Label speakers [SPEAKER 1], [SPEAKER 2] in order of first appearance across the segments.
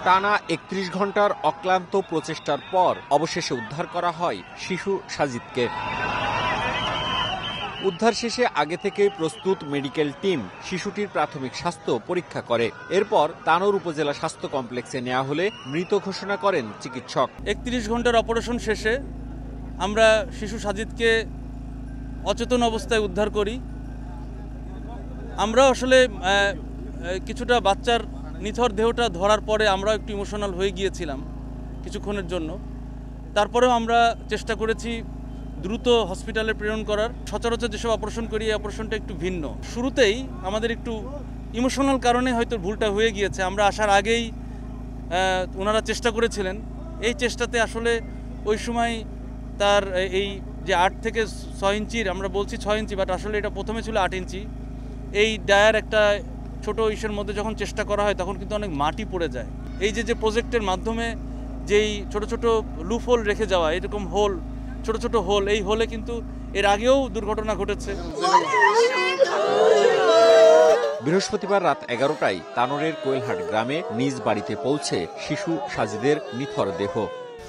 [SPEAKER 1] টানা ৩১ ঘন্টার অক্লান্ত প্রচেষ্টার পর অবশেষে উদ্ধার করা হয় শিশু সাজিদকে। উদ্ধার শেষে আগে থেকেই প্রস্তুত মেডিকেল টিম শিশুটির প্রাথমিক স্বাস্থ্য পরীক্ষা করে। এরপর তানোর উপজেলা স্বাস্থ্য কমপ্লেক্সে নেওয়া হলে মৃত ঘোষণা করেন চিকিৎসক।
[SPEAKER 2] ৩১ ঘন্টার অপারেশন শেষে আমরা শিশু সাজিদকে অচেতন অবস্থায় উদ্ধার করি। আমরা আসলে কিছুটা বাচ্চার নিথর দেহটা ধরার পরে আমরা একটু ইমোশনাল হয়ে গিয়েছিলাম কিছুক্ষণের জন্য। তারপরেও আমরা চেষ্টা করেছি দ্রুত হসপিটালে প্রেরণ করার। সচরাচর যেসব অপারেশন করি এই অপারেশনটা একটু ভিন্ন। শুরুতেই আমাদের একটু ইমোশনাল কারণে হয়তো ভুলটা হয়ে গিয়েছে। আমরা আসার আগেই ওনারা চেষ্টা করেছিলেন। এই চেষ্টাতে আসলে ওই সময় তার এই যে ৮ থেকে ৬ ইঞ্চির, আমরা বলছি ৬ ইঞ্চি, বাট আসলে এটা প্রথমে ছিল ৮ ইঞ্চি, এই ডায়ার একটা ছোট ইসের মধ্যে যখন চেষ্টা করা হয় তখন কিন্তু অনেক মাটি পড়ে যায়। এই যে প্রজেক্টের মাধ্যমে যেই ছোট ছোট লুপ হোল রেখে যাওয়া, এরকম হোল, ছোট ছোট হোল, এই হোলে কিন্তু এর আগেও দুর্ঘটনা ঘটেছে।
[SPEAKER 1] বৃহস্পতিবার রাত ১১টায় তানোরের কোয়েলহাট গ্রামে নিজ বাড়িতে পৌঁছে শিশু সাজিদের নিথর দেহ।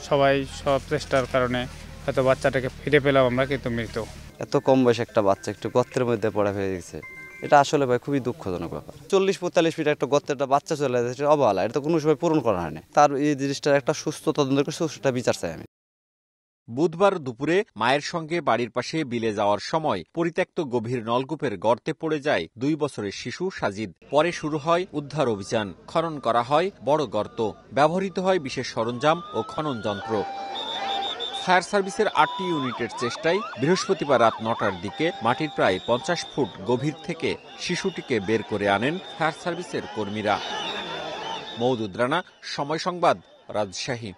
[SPEAKER 3] সবাই সব চেষ্টার কারণে হয়তো বাচ্চাটাকে ফিরে পেলাম আমরা, কিন্তু মৃত।
[SPEAKER 4] এত কম বয়সে একটা বাচ্চা একটু গর্তের মধ্যে পড়া হয়ে গেছে, এটা আসলে ভাই খুবই দুঃখজনক ব্যাপার। ৪০-৪৫ ফিট একটা গর্তে একটা বাচ্চা চলে যাচ্ছে, এটা অবহেলা, এটা তো কোনো সময় পূরণ করা হয়নি। তার এই জিনিসটার একটা সুস্থ তদন্ত করে সুস্থটা বিচার চাই আমি।
[SPEAKER 1] বুধবার দুপুরে মায়ের সঙ্গে বাড়ির পাশে বিলে যাওয়ার সময় পরিত্যক্ত গভীর নলকূপের গর্তে পড়ে যায় ২ বছরের শিশু সাজিদ। পরে শুরু হয় উদ্ধার অভিযান। খনন করা হয় বড় গর্ত, ব্যবহৃত হয় বিশেষ সরঞ্জাম ও খনন যন্ত্র। ফায়ার সার্ভিসের ৮টি ইউনিটের চেষ্টায় বৃহস্পতিবার রাত ৯টার দিকে মাটির প্রায় ৫০ ফুট গভীর থেকে শিশুটিকে বের করে আনেন ফায়ার সার্ভিসের কর্মীরা। মওদুদ রানা, সময় সংবাদ, রাজশাহী।